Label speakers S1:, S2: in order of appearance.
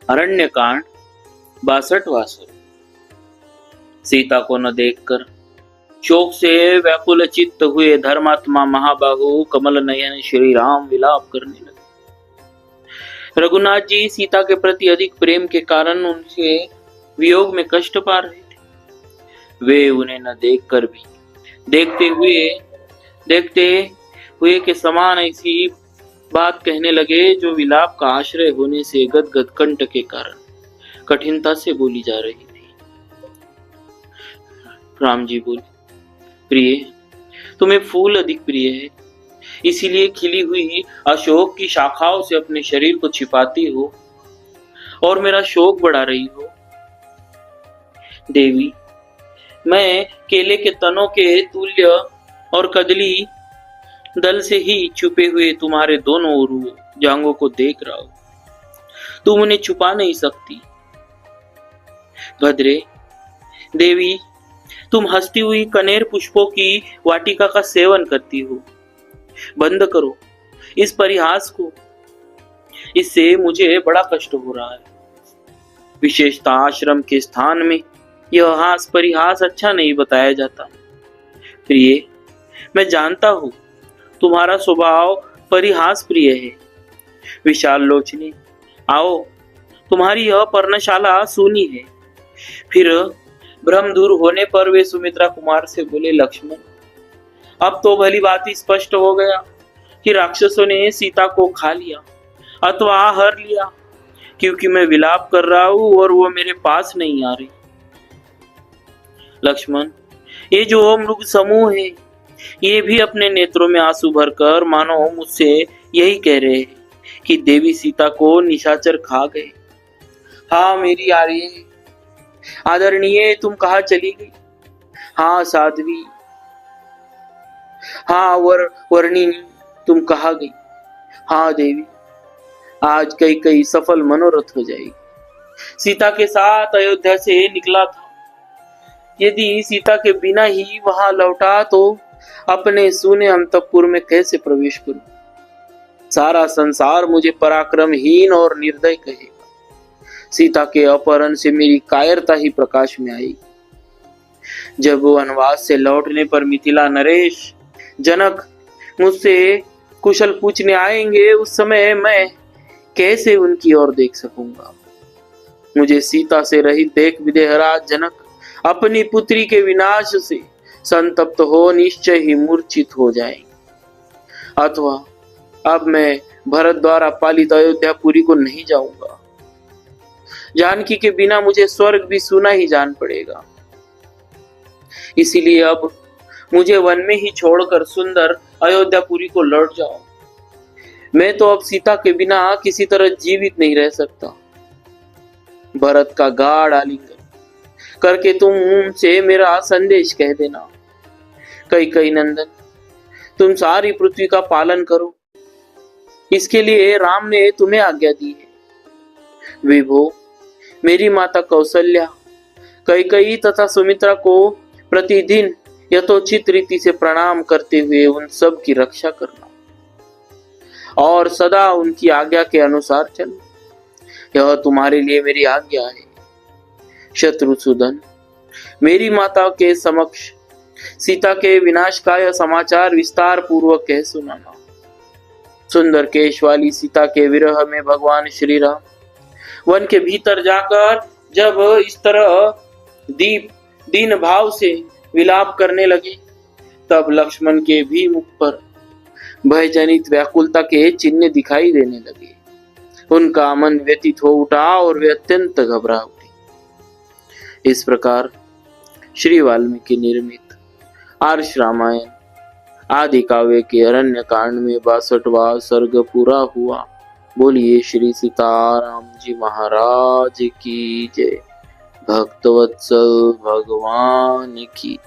S1: अरण्य कांड 62वां सर्ग। सीता को न देखकर शोक से व्याकुल चित्त हुए धर्मात्मा महाबाहु कमल नयन श्री राम विलाप करने लगे। रघुनाथ जी सीता के प्रति अधिक प्रेम के कारण उनके वियोग में कष्ट पा रहे थे। वे उन्हें न देखकर भी देखते हुए के समान ऐसी बात कहने लगे जो विलाप का आश्रय होने से गदगद कंठ के कारण कठिनता से बोली जा रही थी। राम जी बोले, प्रिय, तुम्हें फूल अधिक प्रिय है, इसीलिए खिली हुई अशोक की शाखाओं से अपने शरीर को छिपाती हो और मेरा शोक बढ़ा रही हो। देवी, मैं केले के तनों के तुल्य और कदली दल से ही छुपे हुए तुम्हारे दोनों जांघों को देख रहा हूं। तुम उन्हें छुपा नहीं सकती। भद्रे देवी, तुम हंसती हुई कनेर पुष्पों की वाटिका का सेवन करती हो। बंद करो इस परिहास को, इससे मुझे बड़ा कष्ट हो रहा है। विशेषतः आश्रम के स्थान में यह हास परिहास अच्छा नहीं बताया जाता। प्रिय, मैं जानता हूं तुम्हारा स्वभाव परिहास प्रिय है। विशाल लोचने, आओ, तुम्हारी यह पर्णशाला सूनी है। फिर भ्रम दूर होने पर वे सुमित्रा कुमार से बोले, लक्ष्मण, अब तो भली बात स्पष्ट हो गया कि राक्षसों ने सीता को खा लिया अथवा हर लिया, क्योंकि मैं विलाप कर रहा हूं और वो मेरे पास नहीं आ रही। लक्ष्मण, ये जो मृग समूह है, ये भी अपने नेत्रों में आंसू भरकर मानो मुझसे यही कह रहे हैं कि देवी सीता को निशाचर खा गए। हाँ मेरी आर्य आदरणीय, तुम कहाँ चली गई? हाँ साध्वी, हाँ वर्णिनी, तुम कहाँ गई? हाँ देवी, आज कई सफल मनोरथ हो जाएगी। सीता के साथ अयोध्या से निकला था। यदि सीता के बिना ही वहां लौटा तो अपने सूने अंतपुर में कैसे प्रवेश करूं? सारा संसार मुझे पराक्रमहीन और निर्दय कहेगा। सीता के अपहरण से मेरी कायरता ही प्रकाश में आई। जब वनवास से लौटने पर मिथिला नरेश जनक मुझसे कुशल पूछने आएंगे, उस समय मैं कैसे उनकी ओर देख सकूंगा? मुझे सीता से रहित देख विदेहराज जनक अपनी पुत्री के विनाश से संतप्त हो निश्चय ही मूर्छित हो जाएंगे। अथवा अब मैं भरत द्वारा पालित अयोध्यापुरी को नहीं जाऊंगा। जानकी के बिना मुझे स्वर्ग भी सुना ही जान पड़ेगा। इसीलिए अब मुझे वन में ही छोड़कर सुंदर अयोध्यापुरी को लौट जाओ। मैं तो अब सीता के बिना किसी तरह जीवित नहीं रह सकता। भरत का गाढ़ आलिंगन करके तुम से मेरा संदेश कह देना। कई नंदन, तुम सारी पृथ्वी का पालन करो, इसके लिए राम ने तुम्हें आज्ञा दी है। विभो, मेरी माता कौशल्या, कई तथा सुमित्रा को प्रतिदिन यथोचित रीति से प्रणाम करते हुए उन सब की रक्षा करना और सदा उनकी आज्ञा के अनुसार चलना, यह तुम्हारे लिए मेरी आज्ञा है। शत्रुसूदन, मेरी माता के समक्ष सीता के विनाश का यह समाचार विस्तार पूर्वक कह सुनाना। सुंदर केश वाली सीता के विरह में भगवान श्री राम वन के भीतर जाकर जब इस तरह दीन भाव से विलाप करने लगे, तब लक्ष्मण के भी मुख पर भयजनित व्याकुलता के चिन्ह दिखाई देने लगे। उनका मन व्यतीत हो उठा और वे अत्यंत घबरा उठे। इस प्रकार श्री वाल्मीकि निर्मित आर्ष रामायण आदि काव्य के अरण्य कांड में 62वां सर्ग पूरा हुआ। बोलिए श्री सीताराम जी महाराज की जय। भक्तवत्सल भगवान की